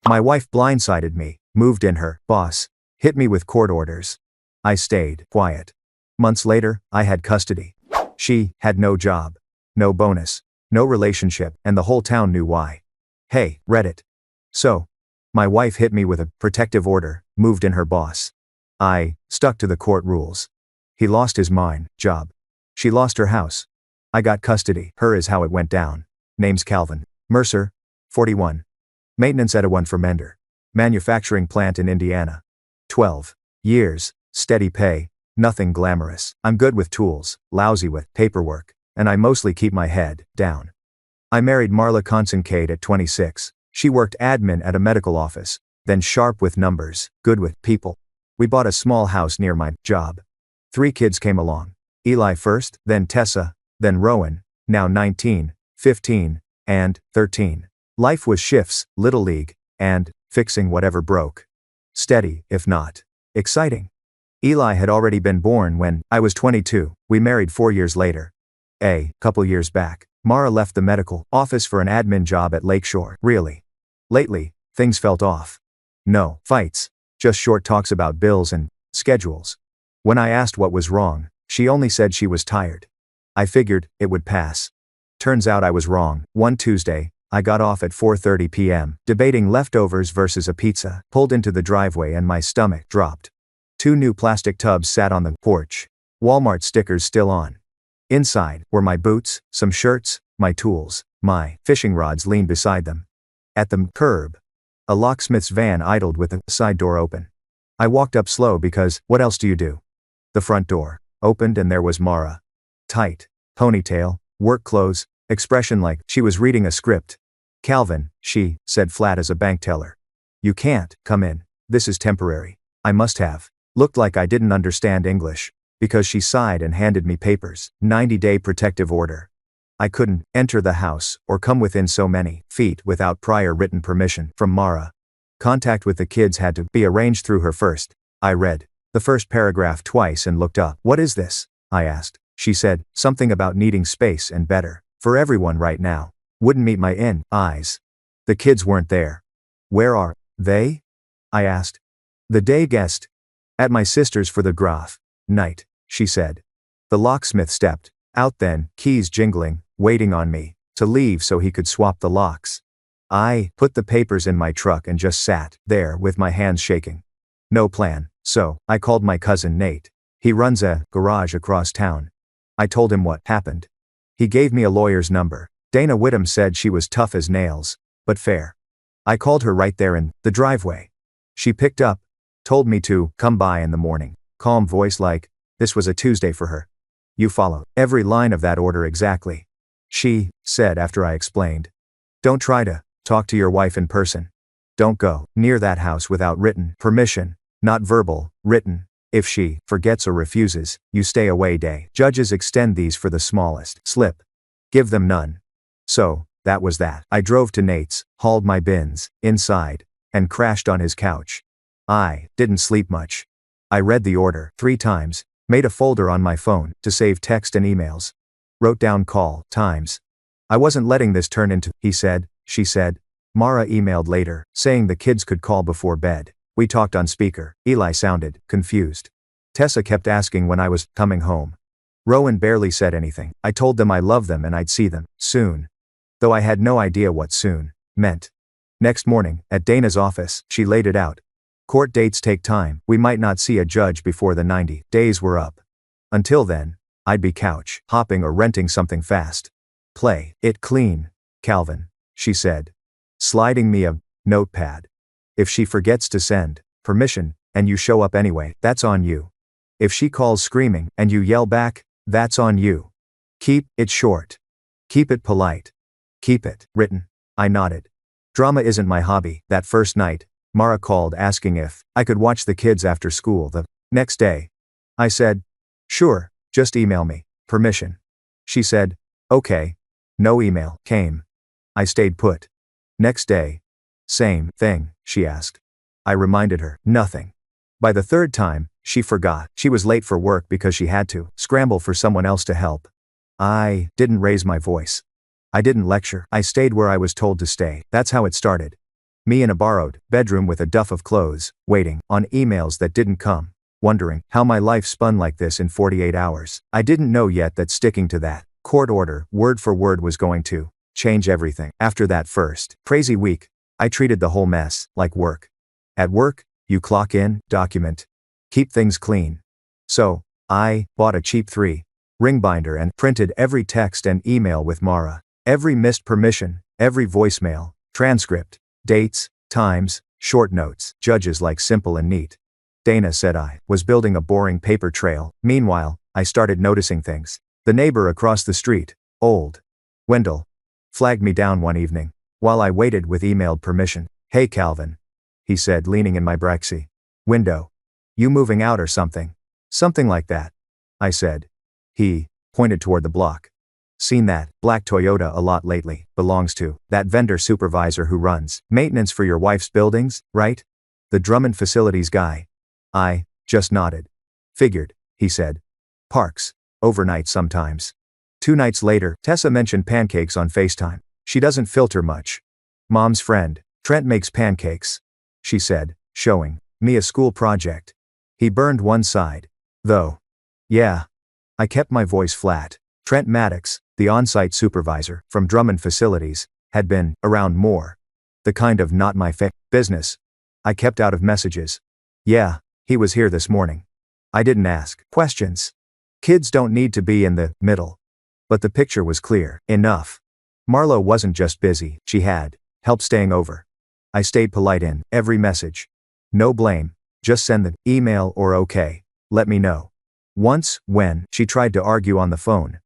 My wife blindsided me, moved in her boss, hit me with court orders. I stayed quiet. Months later, I had custody. She had no job, no bonus, no relationship, and the whole town knew why. Hey, Reddit. So, my wife hit me with a protective order, moved in her boss. I stuck to the court rules. He lost his mine, job. She lost her house. I got custody. Her is how it went down. Name's Calvin Mercer, 41. Maintenance at a one for Mender. Manufacturing plant in Indiana. 12 years, steady pay, nothing glamorous. I'm good with tools, lousy with paperwork, and I mostly keep my head down. I married Marla Conson-Cade at 26. She worked admin at a medical office, then sharp with numbers, good with people. We bought a small house near my job. 3 kids came along. Eli first, then Tessa, then Rowan, now 19, 15, and 13. Life was shifts, little league, and fixing whatever broke. Steady, if not exciting. Eli had already been born when I was 22. We married 4 years later. A couple years back, Mara left the medical office for an admin job at Lakeshore. Really. Lately, things felt off. No fights, just short talks about bills and schedules. When I asked what was wrong, she only said she was tired. I figured it would pass. Turns out I was wrong. One Tuesday, I got off at 4:30 p.m., debating leftovers versus a pizza, pulled into the driveway and my stomach dropped. 2 new plastic tubs sat on the porch. Walmart stickers still on. Inside were my boots, some shirts, my tools, my fishing rods leaned beside them. At the curb, a locksmith's van idled with the side door open. I walked up slow because, what else do you do? The front door opened and there was Mara. Tight ponytail, work clothes, expression like she was reading a script. Calvin, she said flat as a bank teller. You can't come in. This is temporary. I must have looked like I didn't understand English, because she sighed and handed me papers. 90-day protective order. I couldn't enter the house or come within so many feet without prior written permission from Mara. Contact with the kids had to be arranged through her first. I read the first paragraph twice and looked up. What is this? I asked. She said, something about needing space and better for everyone right now. Wouldn't meet my eyes. The kids weren't there. Where are they? I asked. The day guest. At my sister's for the graph night, she said. The locksmith stepped out then, keys jingling, waiting on me to leave so he could swap the locks. I put the papers in my truck and just sat there with my hands shaking. No plan, so I called my cousin Nate. He runs a garage across town. I told him what happened. He gave me a lawyer's number. Dana Whittam said she was tough as nails, but fair. I called her right there in the driveway. She picked up, told me to come by in the morning. Calm voice like this was a Tuesday for her. You followed every line of that order exactly. She said after I explained. Don't try to talk to your wife in person. Don't go near that house without written permission, not verbal, written. If she forgets or refuses, you stay away day. Judges extend these for the smallest slip. Give them none. So, that was that. I drove to Nate's, hauled my bins inside, and crashed on his couch. I didn't sleep much. I read the order 3 times, made a folder on my phone to save text and emails. Wrote down call times. I wasn't letting this turn into, he said, she said. Mara emailed later, saying the kids could call before bed. We talked on speaker. Eli sounded confused. Tessa kept asking when I was coming home. Rowan barely said anything. I told them I loved them and I'd see them soon. Though I had no idea what soon meant. Next morning, at Dana's office, she laid it out. Court dates take time. We might not see a judge before the 90 days were up. Until then, I'd be couch hopping or renting something fast. Play it clean, Calvin, she said, sliding me a notepad. If she forgets to send permission, and you show up anyway, that's on you. If she calls screaming, and you yell back, that's on you. Keep it short. Keep it polite. Keep it written. I nodded. Drama isn't my hobby. That first night, Mara called asking if I could watch the kids after school the next day. I said, sure, just email me permission. She said, okay. No email came. I stayed put. Next day, same thing, she asked. I reminded her, nothing. By the 3rd time, she forgot. She was late for work because she had to scramble for someone else to help. I didn't raise my voice. I didn't lecture. I stayed where I was told to stay. That's how it started. Me in a borrowed bedroom with a duff of clothes, waiting on emails that didn't come, wondering how my life spun like this in 48 hours. I didn't know yet that sticking to that court order, word for word, was going to change everything. After that first crazy week, I treated the whole mess like work. At work, you clock in, document, keep things clean. So, I bought a cheap 3-ring binder and printed every text and email with Mara. Every missed permission, every voicemail, transcript, dates, times, short notes. Judges like simple and neat. Dana said I was building a boring paper trail. Meanwhile, I started noticing things. The neighbor across the street, old Wendell, flagged me down one evening while I waited with emailed permission. "Hey Calvin," he said, leaning in my Braxy window. "You moving out or something?" "Something like that," I said. He pointed toward the block. "Seen that black Toyota a lot lately. Belongs to that vendor supervisor who runs maintenance for your wife's buildings, right? The Drummond facilities guy." I just nodded. "Figured," he said. "Parks overnight sometimes." 2 nights later, Tessa mentioned pancakes on FaceTime. "She doesn't filter much. Mom's friend, Trent, makes pancakes," she said, showing me a school project. "He burned one side, though." "Yeah." I kept my voice flat. Trent Maddox, the on-site supervisor from Drummond Facilities, had been around more. The kind of not my business. I kept out of messages. "Yeah, he was here this morning." I didn't ask questions. Kids don't need to be in the middle. But the picture was clear enough. Marlo wasn't just busy, she had help staying over. I stayed polite in every message. No blame, just send the email or okay, let me know. Once, when she tried to argue on the phone,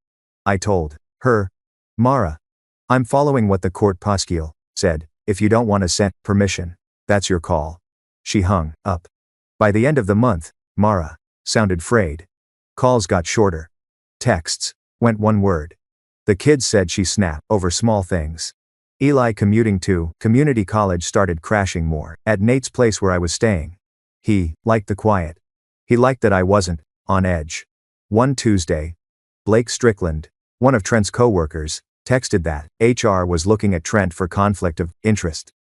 I told her, "Mara, I'm following what the court postil said. If you don't want to send permission, that's your call." She hung up. By the end of the month, Mara sounded frayed. Calls got shorter. Texts went one word. The kids said she snapped over small things. Eli commuting to community college started crashing more at Nate's place where I was staying. He liked the quiet. He liked that I wasn't on edge. One Tuesday, Blake Strickland, one of Trent's co-workers, texted that HR was looking at Trent for conflict of interest.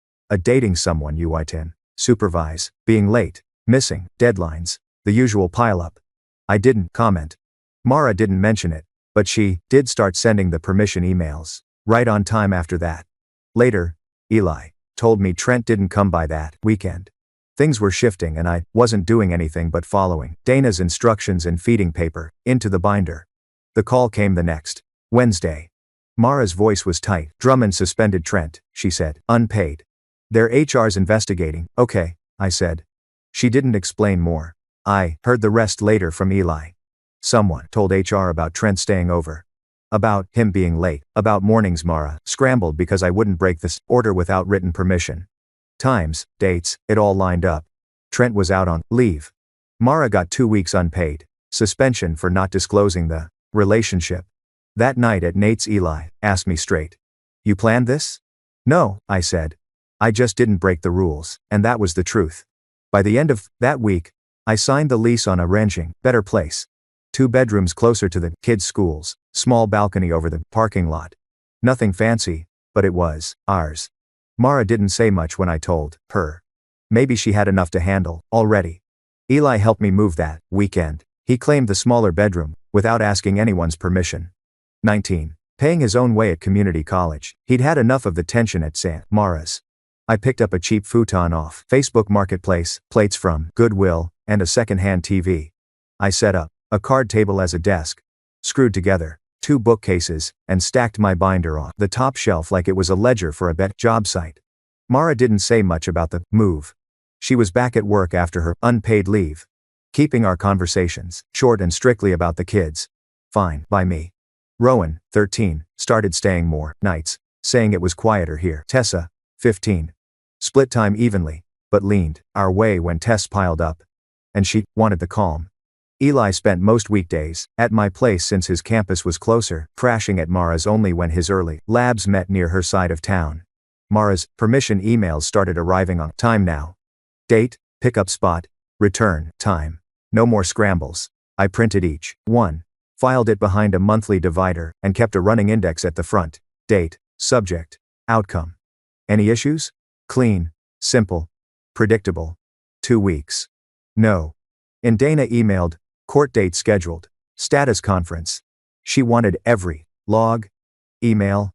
Dating someone you in supervise, being late, missing deadlines, the usual pileup. I didn't comment. Mara didn't mention it, but she did start sending the permission emails right on time after that. Later, Eli told me Trent didn't come by that weekend. Things were shifting and I wasn't doing anything but following Dana's instructions and feeding paper into the binder. The call came the next Wednesday. Mara's voice was tight. "Drummond suspended Trent," she said, "unpaid. Their HR's investigating." "Okay," I said. She didn't explain more. I heard the rest later from Eli. Someone told HR about Trent staying over. About him being late. About mornings Mara scrambled because I wouldn't break this order without written permission. Times, dates, it all lined up. Trent was out on leave. Mara got 2 weeks unpaid. Suspension for not disclosing the relationship. That night at Nate's, Eli asked me straight, "You planned this?" "No," I said. "I just didn't break the rules," and that was the truth. By the end of that week, I signed the lease on a ranching better place. 2 bedrooms closer to the kids' schools, small balcony over the parking lot. Nothing fancy, but it was ours. Mara didn't say much when I told her. Maybe she had enough to handle already. Eli helped me move that weekend. He claimed the smaller bedroom, without asking anyone's permission. 19. Paying his own way at community college. He'd had enough of the tension at St. Mara's. I picked up a cheap futon off Facebook Marketplace, plates from Goodwill, and a second-hand TV. I set up a card table as a desk, screwed together 2 bookcases, and stacked my binder on the top shelf like it was a ledger for a job site. Mara didn't say much about the move. She was back at work after her unpaid leave, keeping our conversations short and strictly about the kids. Fine by me. Rowan, 13, started staying more nights, saying it was quieter here. Tessa, 15, split time evenly, but leaned our way when tests piled up. And she wanted the calm. Eli spent most weekdays at my place since his campus was closer, crashing at Mara's only when his early labs met near her side of town. Mara's permission emails started arriving on time now. Date, pickup spot, return time. No more scrambles. I printed each one, filed it behind a monthly divider, and kept a running index at the front. Date, subject, outcome. Any issues? Clean. Simple. Predictable. 2 weeks. No. And Dana emailed, court date scheduled, status conference. She wanted every log, email,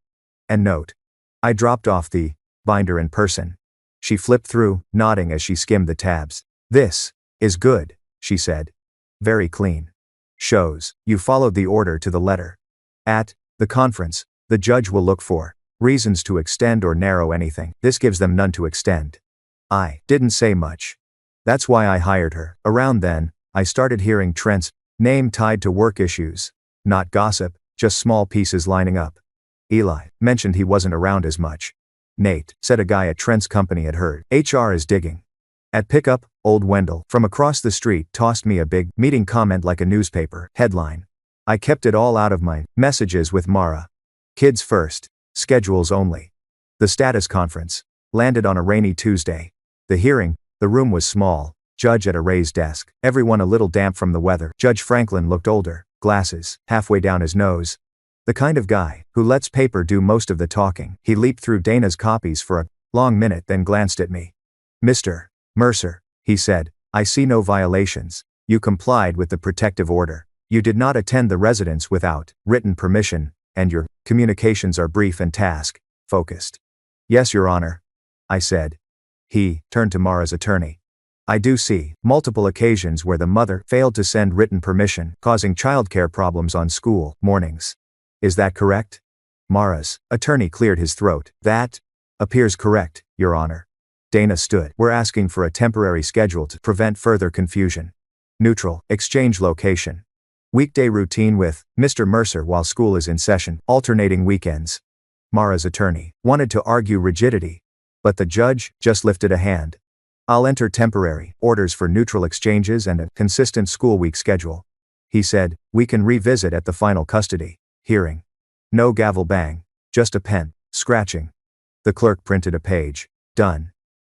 and note. I dropped off the binder in person. She flipped through, nodding as she skimmed the tabs. This is good, she said. Very clean. Shows you followed the order to the letter. At the conference, the judge will look for reasons to extend or narrow anything. This gives them none to extend. I didn't say much. That's why I hired her. Around then, I started hearing Trent's name tied to work issues. Not gossip, just small pieces lining up. Eli mentioned he wasn't around as much. Nate said a guy at Trent's company had heard HR is digging. At pickup, old Wendell from across the street tossed me a big meeting comment like a newspaper headline. I kept it all out of my messages with Mara. Kids first, schedules only. The status conference landed on a rainy Tuesday. The hearing, the room was small, judge at a raised desk, everyone a little damp from the weather. Judge Franklin looked older, glasses halfway down his nose. The kind of guy who lets paper do most of the talking. He leaped through Dana's copies for a long minute, then glanced at me. Mr. Mercer, he said, I see no violations. You complied with the protective order. You did not attend the residence without written permission, and your communications are brief and task-focused. Yes, Your Honor, I said. He turned to Mara's attorney. I do see multiple occasions where the mother failed to send written permission, causing childcare problems on school mornings. Is that correct? Mara's attorney cleared his throat. That appears correct, Your Honor. Dana stood. We're asking for a temporary schedule to prevent further confusion. Neutral, exchange location. Weekday routine with Mr. Mercer while school is in session, alternating weekends. Mara's attorney wanted to argue rigidity, but the judge just lifted a hand. I'll enter temporary orders for neutral exchanges and a consistent school week schedule. He said, we can revisit at the final custody hearing. No gavel bang, just a pen scratching. The clerk printed a page. Done.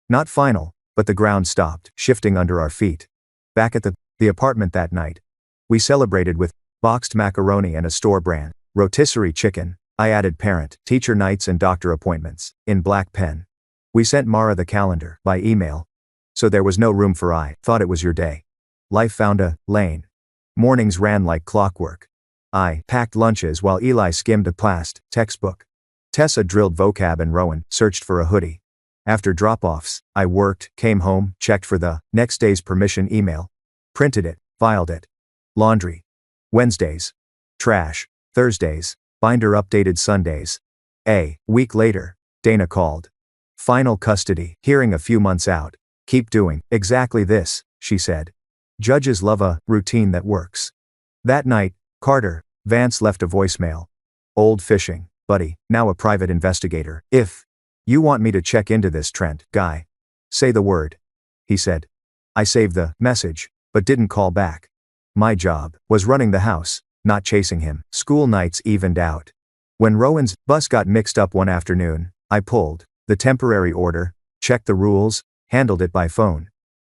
Not final, but the ground stopped shifting under our feet. Back at the apartment that night, we celebrated with boxed macaroni and a store brand rotisserie chicken. I added parent-teacher nights and doctor appointments in black pen. We sent Mara the calendar by email. So there was no room for I thought it was your day. Life found a lane. Mornings ran like clockwork. I packed lunches while Eli skimmed a plast textbook. Tessa drilled vocab and Rowan searched for a hoodie. After drop-offs, I worked, came home, checked for the next day's permission email. Printed it, filed it. Laundry. Wednesdays. Trash. Thursdays. Binder updated Sundays. A week later, Dana called. Final custody hearing a few months out. Keep doing exactly this, she said. Judges love a routine that works. That night, Carter Vance left a voicemail. Old fishing buddy, now a private investigator. If you want me to check into this Trent guy, say the word, he said. I saved the message, but didn't call back. My job was running the house, not chasing him. School nights evened out. When Rowan's bus got mixed up one afternoon, I pulled the temporary order, checked the rules, handled it by phone.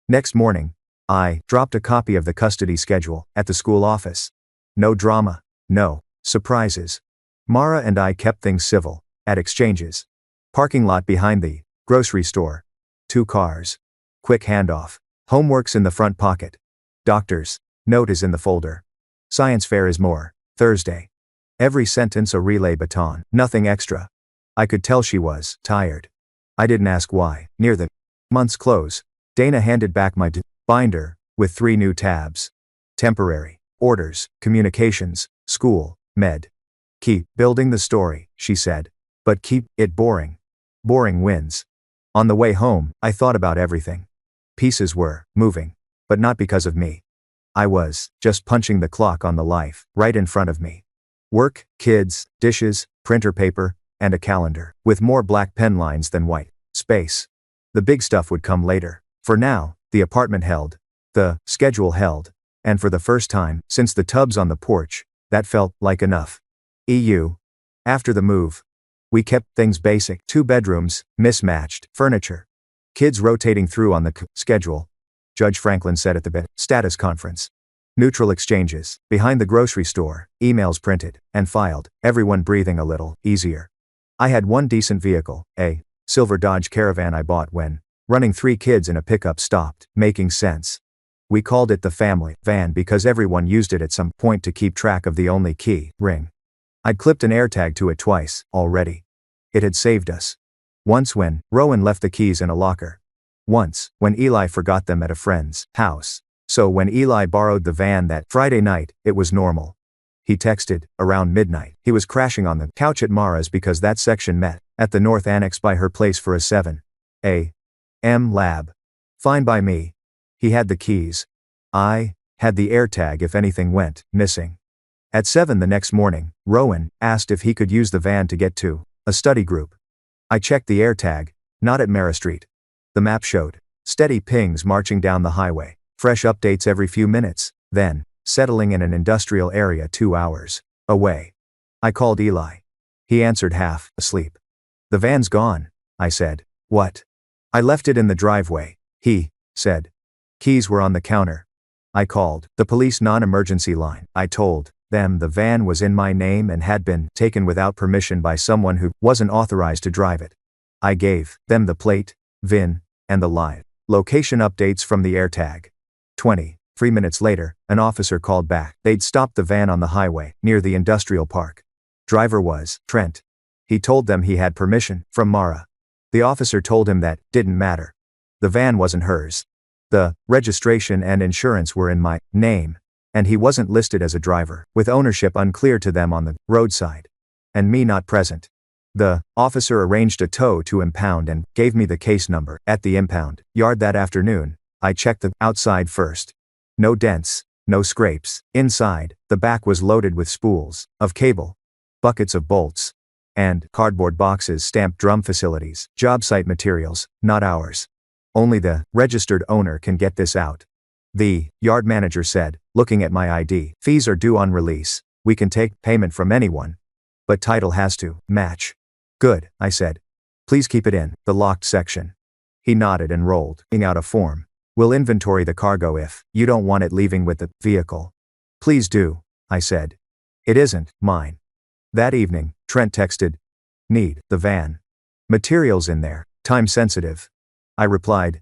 Next morning, I dropped a copy of the custody schedule at the school office. No drama, no surprises. Mara and I kept things civil at exchanges. Parking lot behind the grocery store. 2 cars. Quick handoff. Homework's in the front pocket. Doctor's note is in the folder. Science fair is more Thursday. Every sentence a relay baton, nothing extra. I could tell she was tired. I didn't ask why. Near the month's close, Dana handed back my binder with 3 new tabs. Temporary orders, communications, school, med. Keep building the story, she said. But keep it boring. Boring wins. On the way home, I thought about everything. Pieces were moving, but not because of me. I was just punching the clock on the life right in front of me. Work, kids, dishes, printer paper, and a calendar with more black pen lines than white space. The big stuff would come later. For now, the apartment held. The schedule held. And for the first time since the tubs on the porch, that felt like enough. After the move, we kept things basic. 2 bedrooms, mismatched furniture. Kids rotating through on the schedule. Judge Franklin said at the status conference. Neutral exchanges, behind the grocery store, emails printed and filed, everyone breathing a little easier. I had one decent vehicle, a silver Dodge Caravan I bought when Running 3 kids in a pickup stopped making sense. We called it the family van because everyone used it at some point to keep track of the only key ring. I'd clipped an AirTag to it twice already. It had saved us. Once when Rowan left the keys in a locker. Once when Eli forgot them at a friend's house. So when Eli borrowed the van that Friday night, it was normal. He texted, around midnight. He was crashing on the couch at Mara's because that section met at the North Annex by her place for a 7 a.m. lab. Fine by me. He had the keys. I had the AirTag if anything went missing. At 7 the next morning, Rowan asked if he could use the van to get to a study group. I checked the AirTag, not at Mara Street. The map showed steady pings marching down the highway, fresh updates every few minutes, then settling in an industrial area 2 hours away. I called Eli. He answered half asleep. The van's gone, I said. What? I left it in the driveway, he said. Keys were on the counter. I called the police non-emergency line. I told them the van was in my name and had been taken without permission by someone who wasn't authorized to drive it. I gave them the plate, VIN, and the live location updates from the AirTag. 23 minutes later, an officer called back. They'd stopped the van on the highway, near the industrial park. Driver was Trent. He told them he had permission from Mara. The officer told him that didn't matter. The van wasn't hers. The registration and insurance were in my name, and he wasn't listed as a driver, with ownership unclear to them on the roadside. And me not present. The officer arranged a tow to impound and gave me the case number. At the impound yard that afternoon, I checked the outside first. No dents, no scrapes. Inside, the back was loaded with spools of cable, buckets of bolts, and cardboard boxes stamped drum facilities, job site materials, not ours. Only the registered owner can get this out. The yard manager said, looking at my ID. Fees are due on release. We can take payment from anyone, but title has to match. Good, I said. Please keep it in the locked section. He nodded and rolled out a form. We'll inventory the cargo if you don't want it leaving with the vehicle. Please do, I said. It isn't mine. That evening, Trent texted, need the van. Materials in there, time sensitive. I replied,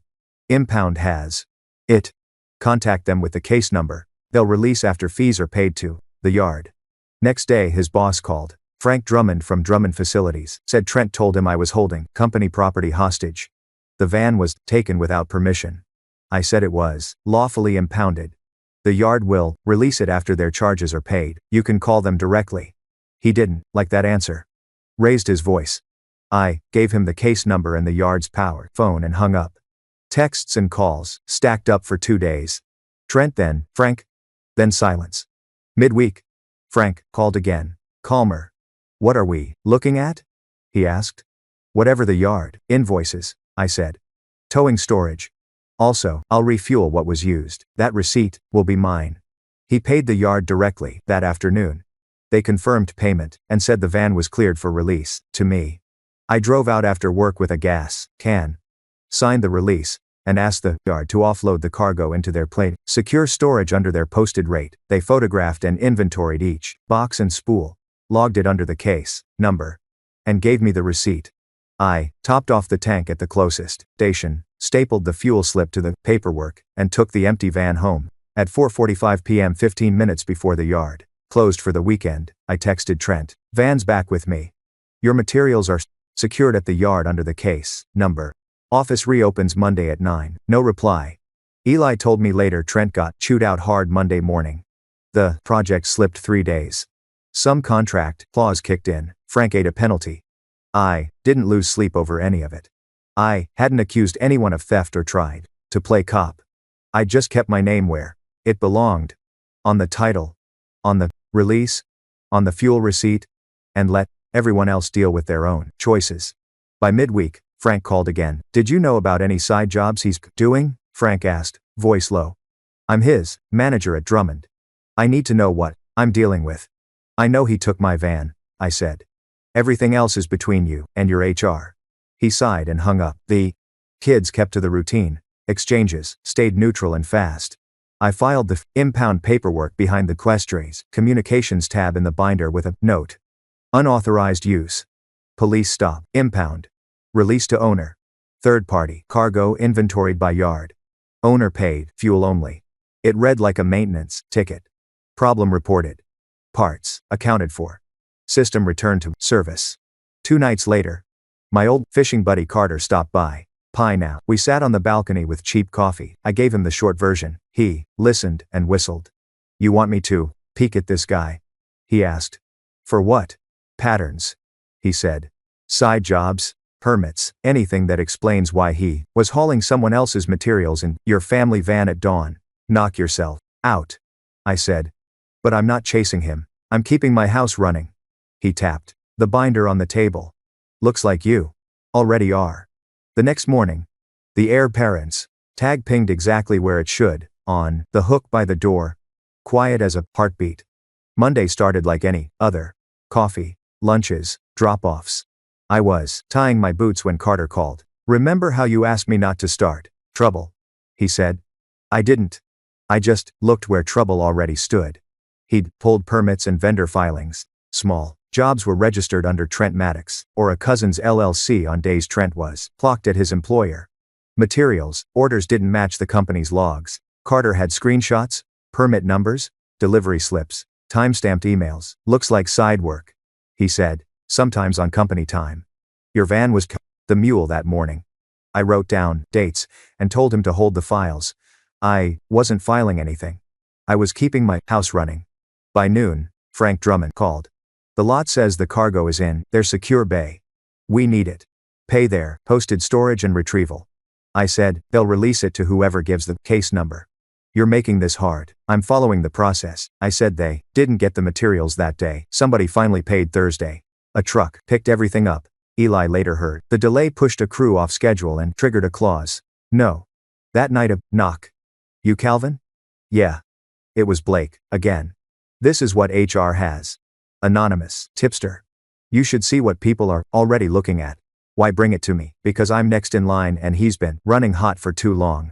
impound has it. Contact them with the case number. They'll release after fees are paid to the yard. Next day his boss called. Frank Drummond from Drummond Facilities said Trent told him I was holding company property hostage. The van was taken without permission. I said it was lawfully impounded. The yard will release it after their charges are paid. You can call them directly. He didn't like that answer. Raised his voice. I gave him the case number and the yard's power phone and hung up. Texts and calls stacked up for 2 days. Trent then, Frank. Then silence. Midweek. Frank called again, calmer. What are we looking at? He asked. Whatever the yard invoices, I said. Towing storage. Also, I'll refuel what was used. That receipt will be mine. He paid the yard directly that afternoon. They confirmed payment and said the van was cleared for release to me. I drove out after work with a gas can, signed the release, and asked the yard to offload the cargo into their plate, secure storage under their posted rate. They photographed and inventoried each box and spool, logged it under the case number, and gave me the receipt. I topped off the tank at the closest station, stapled the fuel slip to the paperwork, and took the empty van home. At 4:45 p.m. 15 minutes before the yard closed for the weekend, I texted Trent, van's back with me. Your materials are secured at the yard under the case number. Office reopens Monday at 9. No reply. Eli told me later Trent got chewed out hard Monday morning. The project slipped 3 days. Some contract clause kicked in. Frank ate a penalty. I didn't lose sleep over any of it. I hadn't accused anyone of theft or tried to play cop. I just kept my name where it belonged. On the title, on the release, on the fuel receipt, and let everyone else deal with their own choices. By midweek, Frank called again. Did you know about any side jobs he's doing? Frank asked, voice low. I'm his manager at Drummond. I need to know what I'm dealing with. I know he took my van, I said. Everything else is between you and your HR. He sighed and hung up. The kids kept to the routine. Exchanges stayed neutral and fast. I filed the impound paperwork behind the Questrays communications tab in the binder with a note. Unauthorized use. Police stop. Impound. Release to owner. Third party. Cargo inventoried by yard. Owner paid. Fuel only. It read like a maintenance ticket. Problem reported. Parts accounted for. System returned to service. 2 nights later. My old fishing buddy Carter stopped by. Pie now. We sat on the balcony with cheap coffee. I gave him the short version. He listened and whistled. You want me to peek at this guy? He asked. For what? Patterns. He said. Side jobs, permits, anything that explains why he was hauling someone else's materials in your family van at dawn. Knock yourself out. I said. But I'm not chasing him. I'm keeping my house running. He tapped the binder on the table. Looks like you already are. The next morning, the heir parents tag pinged exactly where it should, on the hook by the door. Quiet as a heartbeat. Monday started like any other. Coffee, lunches, drop-offs. I was tying my boots when Carter called. Remember how you asked me not to start trouble? He said. I didn't. I just looked where trouble already stood. He'd pulled permits and vendor filings. Small jobs were registered under Trent Maddox, or a cousin's LLC on days Trent was clocked at his employer. Materials, orders didn't match the company's logs. Carter had screenshots, permit numbers, delivery slips, time-stamped emails. Looks like side work. He said, sometimes on company time. Your van was the mule that morning. I wrote down dates and told him to hold the files. I wasn't filing anything. I was keeping my house running. By noon, Frank Drummond called. The lot says the cargo is in their secure bay. We need it. Pay there, posted storage and retrieval. I said, they'll release it to whoever gives the case number. You're making this hard. I'm following the process. I said they didn't get the materials that day. Somebody finally paid Thursday. A truck picked everything up. Eli later heard the delay pushed a crew off schedule and triggered a clause. No. That night a knock. You Calvin? Yeah. It was Blake, again. This is what HR has. Anonymous tipster. You should see what people are already looking at. Why bring it to me? Because I'm next in line and he's been running hot for too long.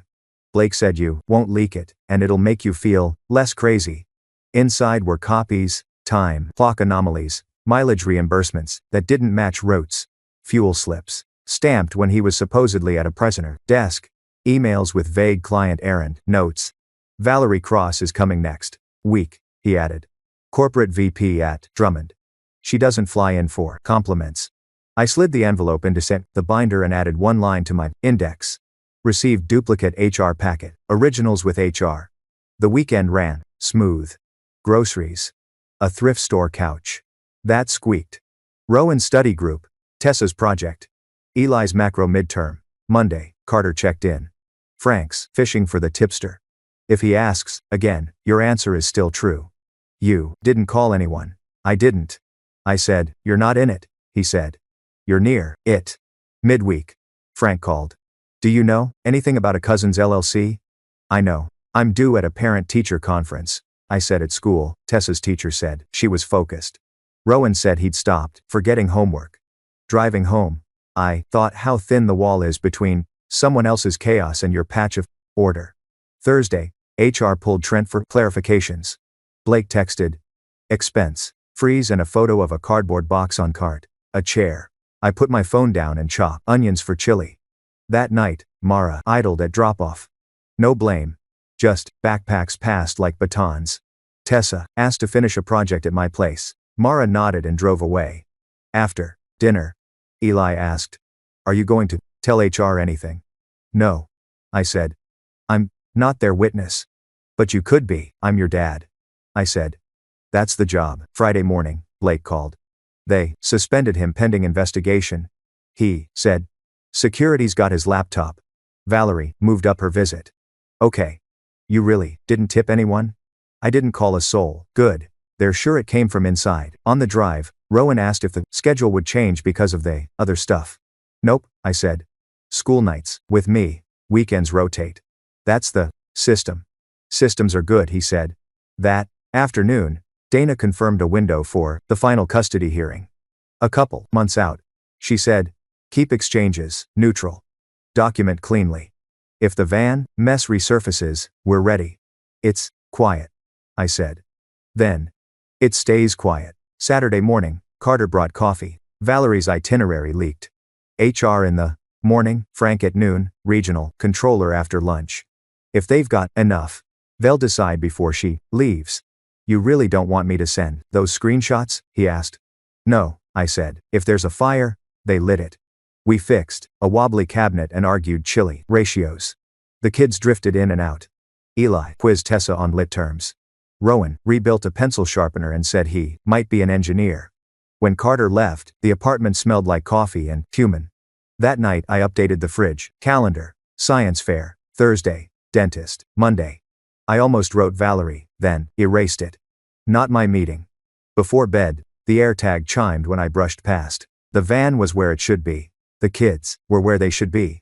Blake said you won't leak it, and it'll make you feel less crazy. Inside were copies, time, clock anomalies, mileage reimbursements that didn't match routes, fuel slips, stamped when he was supposedly at a prisoner desk, emails with vague client errand notes. Valerie Cross is coming next week, he added. Corporate VP at Drummond. She doesn't fly in for compliments. I slid the envelope into the binder and added one line to my index. Received duplicate HR packet, originals with HR. The weekend ran smooth. Groceries. A thrift store couch. That squeaked. Rowan study group. Tessa's project. Eli's macro midterm. Monday, Carter checked in. Frank's fishing for the tipster. If he asks, again, your answer is still true. You didn't call anyone. I didn't. I said, you're not in it, he said. You're near it. Midweek. Frank called. Do you know anything about a cousin's LLC? I know. I'm due at a parent-teacher conference. I said at school, Tessa's teacher said. She was focused. Rowan said he'd stopped, forgetting homework. Driving home, I thought how thin the wall is between someone else's chaos and your patch of order. Thursday, HR pulled Trent for clarifications. Blake texted. Expense. Freeze and a photo of a cardboard box on cart. A chair. I put my phone down and chopped onions for chili. That night, Mara idled at drop-off. No blame. Just backpacks passed like batons. Tessa asked to finish a project at my place. Mara nodded and drove away. After dinner, Eli asked, are you going to tell HR anything? No. I said. I'm not their witness. But you could be. I'm your dad. I said. That's the job. Friday morning, Blake called. They suspended him pending investigation. He said. Security's got his laptop. Valerie moved up her visit. Okay. You really didn't tip anyone? I didn't call a soul. Good. They're sure it came from inside. On the drive, Rowan asked if the schedule would change because of the other stuff. Nope, I said. School nights, with me, weekends rotate. That's the system. Systems are good, he said. That afternoon, Dana confirmed a window for the final custody hearing. A couple months out. She said, keep exchanges neutral. Document cleanly. If the van mess resurfaces, we're ready. It's quiet, I said. Then, it stays quiet. Saturday morning, Carter brought coffee. Valerie's itinerary leaked. HR in the Morning, Frank at noon, regional, controller after lunch. If they've got enough, they'll decide before she leaves. You really don't want me to send those screenshots? He asked. No, I said. If there's a fire, they lit it. We fixed a wobbly cabinet and argued chilly ratios. The kids drifted in and out. Eli quizzed Tessa on lit terms. Rowan rebuilt a pencil sharpener and said he might be an engineer. When Carter left, the apartment smelled like coffee and cumin. That night I updated the fridge, calendar, science fair, Thursday, dentist, Monday. I almost wrote Valerie, then erased it. Not my meeting. Before bed, the AirTag chimed when I brushed past. The van was where it should be. The kids were where they should be.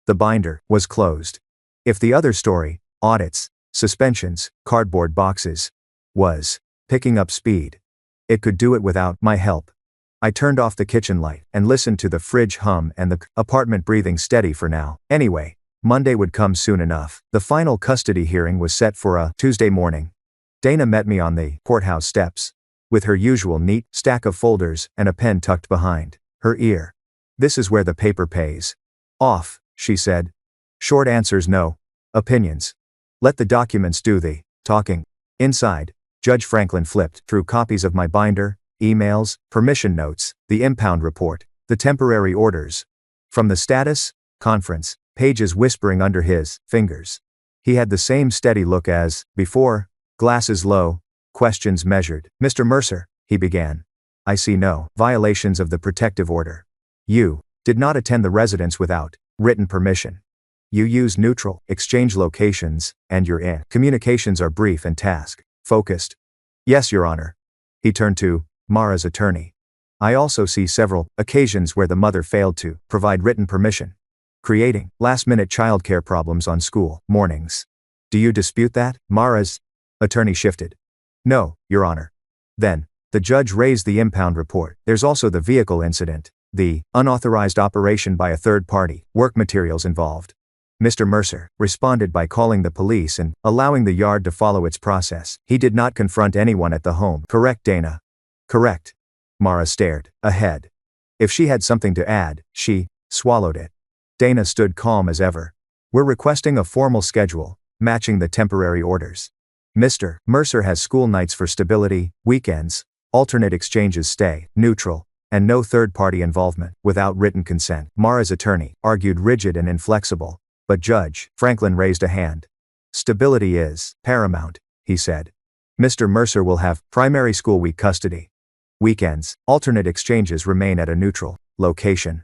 The binder was closed. If the other story, audits, suspensions, cardboard boxes, was picking up speed, it could do it without my help. I turned off the kitchen light and listened to the fridge hum and the apartment breathing steady for now. Anyway, Monday would come soon enough. The final custody hearing was set for a Tuesday morning. Dana met me on the courthouse steps, with her usual neat stack of folders and a pen tucked behind her ear. This is where the paper pays off, she said. Short answers, no opinions. Let the documents do the talking. Inside, Judge Franklin flipped through copies of my binder, emails, permission notes, the impound report, the temporary orders. From the status conference, pages whispering under his fingers. He had the same steady look as before, glasses low, questions measured. Mr. Mercer, he began. I see no violations of the protective order. You did not attend the residence without written permission. You use neutral exchange locations, and your communications are brief and task-focused. Yes, Your Honor. He turned to Mara's attorney. I also see several occasions where the mother failed to provide written permission, creating last-minute childcare problems on school mornings. Do you dispute that? Mara's attorney shifted. No, Your Honor. Then, the judge raised the impound report. There's also the vehicle incident, the unauthorized operation by a third party, work materials involved. Mr. Mercer responded by calling the police and allowing the yard to follow its process. He did not confront anyone at the home. Correct, Dana? Correct. Mara stared ahead. If she had something to add, she swallowed it. Dana stood calm as ever. We're requesting a formal schedule, matching the temporary orders. Mr. Mercer has school nights for stability, weekends, alternate exchanges stay, neutral, and no third-party involvement, without written consent. Mara's attorney argued rigid and inflexible. But Judge Franklin raised a hand. Stability is paramount, he said. Mr. Mercer will have primary school week custody. Weekends, alternate exchanges remain at a neutral location.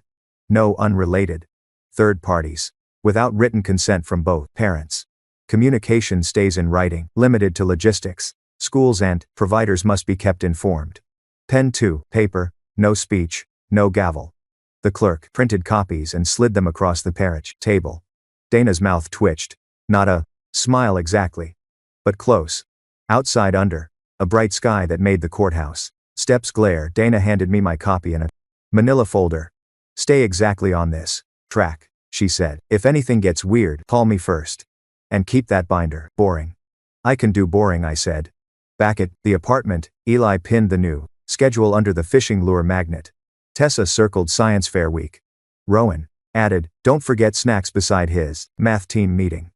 No unrelated third parties, without written consent from both parents. Communication stays in writing, limited to logistics. Schools and providers must be kept informed. Pen to paper, no speech, no gavel. The clerk printed copies and slid them across the parage table. Dana's mouth twitched. Not a smile exactly, but close. Outside under a bright sky that made the courthouse steps glare. Dana handed me my copy in a manila folder. Stay exactly on this track, she said. If anything gets weird, call me first. And keep that binder boring. I can do boring, I said. Back at the apartment, Eli pinned the new schedule under the fishing lure magnet. Tessa circled science fair week. Rowan added, don't forget snacks beside his math team meeting.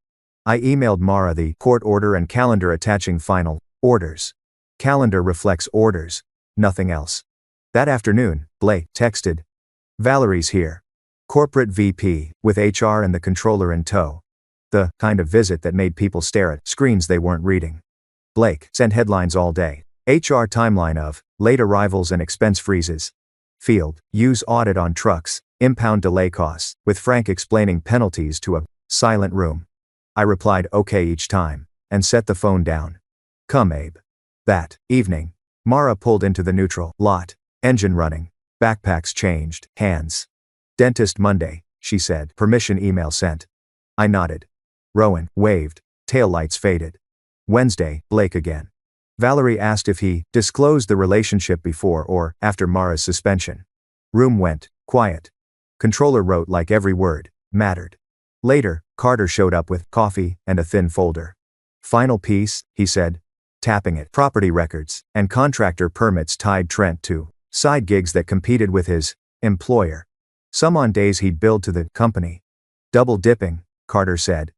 I emailed Mara the court order and calendar attaching final orders. Calendar reflects orders, nothing else. That afternoon, Blake texted. Valerie's here. Corporate VP, with HR and the controller in tow. The kind of visit that made people stare at screens they weren't reading. Blake sent headlines all day. HR timeline of late arrivals and expense freezes. Field use audit on trucks, impound delay costs, with Frank explaining penalties to a silent room. I replied okay each time, and set the phone down. Come, Abe. That evening, Mara pulled into the neutral lot, engine running, backpacks changed, hands. Dentist Monday, she said. Permission email sent. I nodded. Rowan waved, taillights faded. Wednesday, Blake again. Valerie asked if he disclosed the relationship before or after Mara's suspension. Room went quiet. Controller wrote like every word mattered. Later, Carter showed up with coffee and a thin folder. Final piece, he said, tapping it. Property records and contractor permits tied Trent to side gigs that competed with his employer. Some on days he'd billed to the company. Double dipping, Carter said.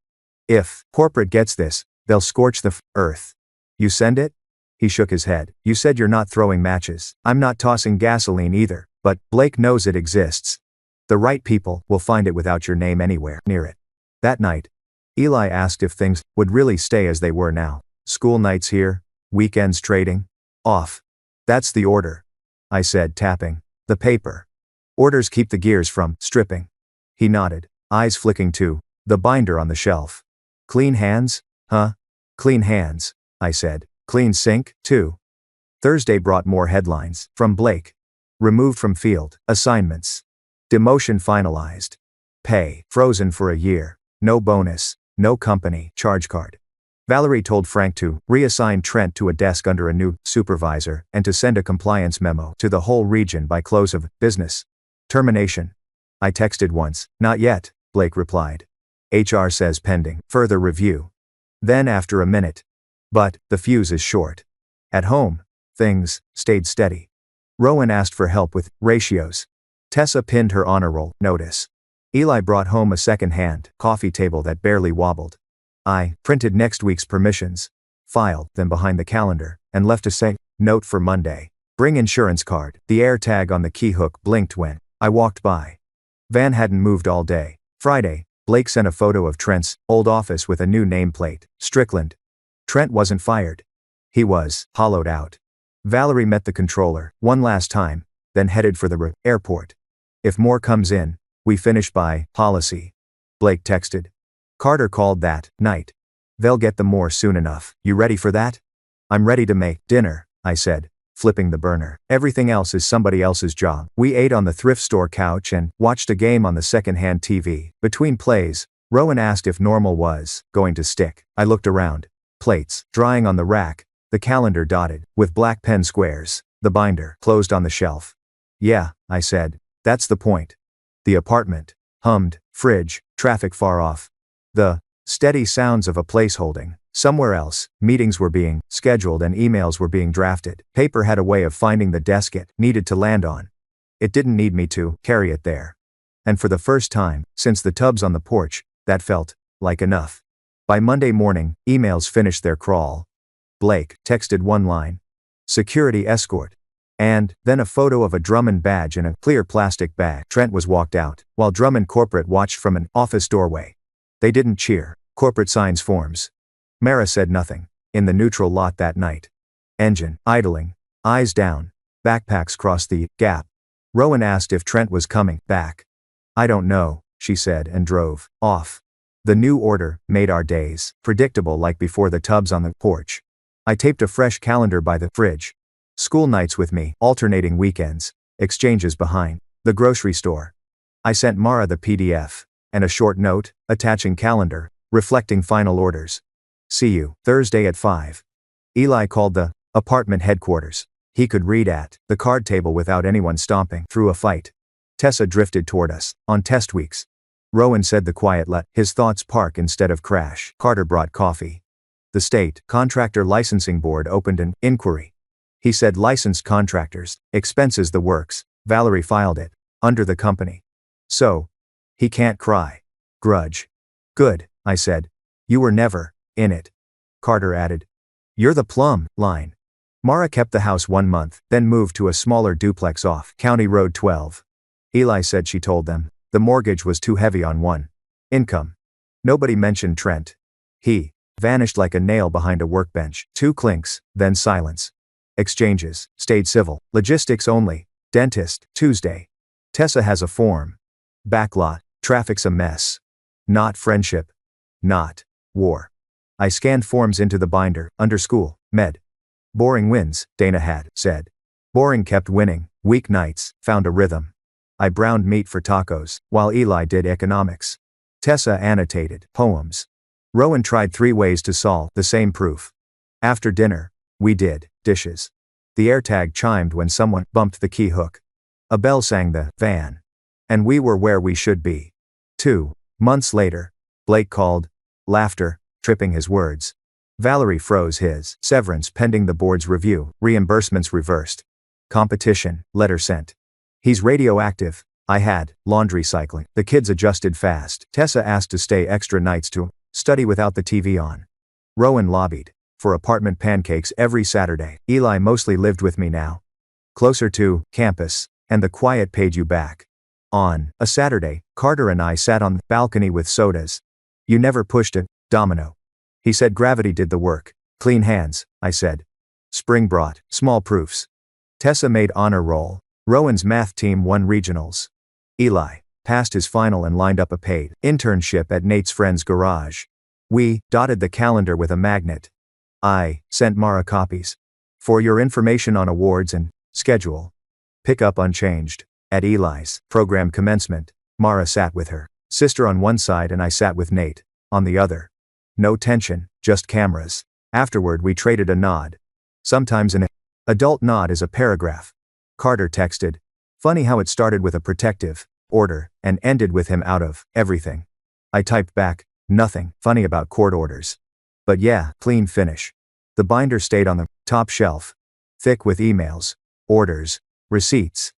If corporate gets this, they'll scorch the earth. You send it? He shook his head. You said you're not throwing matches. I'm not tossing gasoline either, but Blake knows it exists. The right people will find it without your name anywhere near it. That night, Eli asked if things would really stay as they were now. School nights here, weekends trading, off. That's the order, I said, tapping the paper. Orders keep the gears from stripping. He nodded, eyes flicking to the binder on the shelf. Clean hands, huh? Clean hands, I said. Clean sink, too. Thursday brought more headlines from Blake. Removed from field assignments. Demotion finalized. Pay frozen for a year. No bonus, no company charge card. Valerie told Frank to reassign Trent to a desk under a new supervisor and to send a compliance memo to the whole region by close of business. Termination. I texted once. Not yet, Blake replied. HR says pending further review. Then after a minute. But the fuse is short. At home, things stayed steady. Rowan asked for help with ratios. Tessa pinned her honor roll notice. Eli brought home a second-hand coffee table that barely wobbled. I printed next week's permissions, filed them behind the calendar, and left a note for Monday. Bring insurance card. The air tag on the key hook blinked when I walked by. Van hadn't moved all day. Friday, Blake sent a photo of Trent's old office with a new nameplate, Strickland. Trent wasn't fired. He was hollowed out. Valerie met the controller one last time, then headed for the airport. If more comes in, we finish by policy. Blake texted. Carter called that night. They'll get the more soon enough. You ready for that? I'm ready to make dinner, I said, flipping the burner. Everything else is somebody else's job. We ate on the thrift store couch and watched a game on the second-hand TV. Between plays, Rowan asked if normal was going to stick. I looked around. Plates drying on the rack, the calendar dotted with black pen squares, the binder closed on the shelf. Yeah, I said. That's the point. The apartment hummed, fridge, traffic far off. The steady sounds of a place holding somewhere else. Meetings were being scheduled and emails were being drafted. Paper had a way of finding the desk it needed to land on. It didn't need me to carry it there. And for the first time, since the tubs on the porch, that felt like enough. By Monday morning, emails finished their crawl. Blake texted one line. Security escort. And then a photo of a Drummond badge in a clear plastic bag. Trent was walked out, while Drummond Corporate watched from an office doorway. They didn't cheer. Corporate signs forms. Mara said nothing. In the neutral lot that night. Engine idling. Eyes down. Backpacks crossed the gap. Rowan asked if Trent was coming back. I don't know, she said and drove off. The new order made our days predictable like before the tubs on the porch. I taped a fresh calendar by the fridge. School nights with me, alternating weekends, exchanges behind the grocery store. I sent Mara the PDF and a short note, attaching calendar, reflecting final orders. See you Thursday at 5. Eli called the apartment headquarters. He could read at the card table without anyone stomping through a fight. Tessa drifted toward us on test weeks. Rowan said the quiet let his thoughts park instead of crash. Carter brought coffee. The state contractor licensing board opened an inquiry. He said licensed contractors, expenses the works. Valerie filed it under the company. So, he can't cry. Grudge. Good, I said. You were never in it. Carter added. You're the plumb line. Mara kept the house 1 month, then moved to a smaller duplex off County Road 12. Eli said she told them the mortgage was too heavy on one income. Nobody mentioned Trent. He vanished like a nail behind a workbench. 2 clinks, then silence. Exchanges stayed civil. Logistics only. Dentist, Tuesday. Tessa has a form. Backlot. Traffic's a mess. Not friendship. Not war. I scanned forms into the binder, under school, med. Boring wins, Dana had said. Boring kept winning. Weeknights found a rhythm. I browned meat for tacos, while Eli did economics. Tessa annotated poems. Rowan tried 3 ways to solve the same proof. After dinner, we did dishes. The AirTag chimed when someone bumped the key hook. A bell sang the van. And we were where we should be. 2 months later, Blake called. Laughter, tripping his words. Valerie froze his. Severance pending the board's review. Reimbursements reversed. Competition, letter sent. He's radioactive, I had laundry cycling. The kids adjusted fast. Tessa asked to stay extra nights to study without the TV on. Rowan lobbied for apartment pancakes every Saturday. Eli mostly lived with me now. Closer to campus, and the quiet paid you back. On a Saturday, Carter and I sat on the balcony with sodas. You never pushed a domino. He said gravity did the work. Clean hands, I said. Spring brought small proofs. Tessa made honor roll. Rowan's math team won regionals. Eli passed his final and lined up a paid internship at Nate's friend's garage. We dotted the calendar with a magnet. I sent Mara copies. For your information on awards and schedule. Pick up unchanged. At Eli's program commencement, Mara sat with her sister on one side and I sat with Nate on the other. No tension, just cameras. Afterward we traded a nod. Sometimes an adult nod is a paragraph. Carter texted. Funny how it started with a protective order and ended with him out of everything. I typed back, nothing funny about court orders. But yeah, clean finish. The binder stayed on the top shelf. Thick with emails, orders, receipts.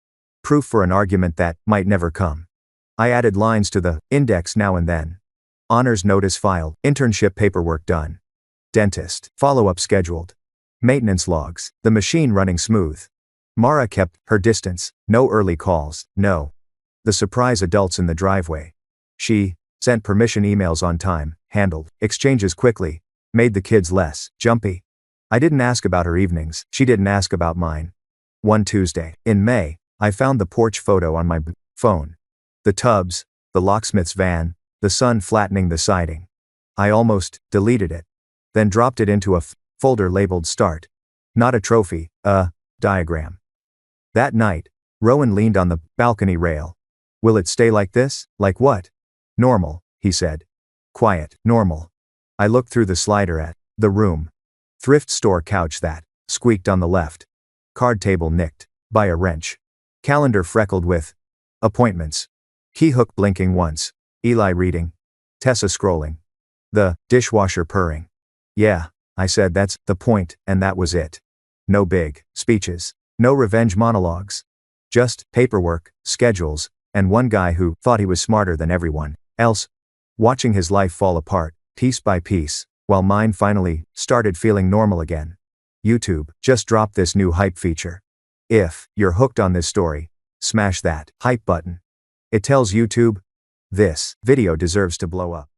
Proof for an argument that might never come. I added lines to the index now and then. Honors notice filed, internship paperwork done. Dentist, follow-up scheduled. Maintenance logs, the machine running smooth. Mara kept her distance, no early calls, no. The surprise adults in the driveway. She sent permission emails on time, handled exchanges quickly, made the kids less jumpy. I didn't ask about her evenings, she didn't ask about mine. One Tuesday, in May, I found the porch photo on my phone. The tubs, the locksmith's van, the sun flattening the siding. I almost deleted it, then dropped it into a folder labeled Start. Not a trophy, a diagram. That night, Rowan leaned on the balcony rail. Will it stay like this? Like what? Normal, he said. Quiet, normal. I looked through the slider at the room. Thrift store couch that squeaked on the left. Card table nicked by a wrench. Calendar freckled with appointments. Key hook blinking once. Eli reading. Tessa scrolling. The dishwasher purring. Yeah, I said that's the point, and that was it. No big speeches. No revenge monologues. Just paperwork, schedules, and one guy who thought he was smarter than everyone else. Watching his life fall apart, piece by piece, while mine finally started feeling normal again. YouTube just dropped this new hype feature. If you're hooked on this story, smash that hype button. It tells YouTube, this video deserves to blow up.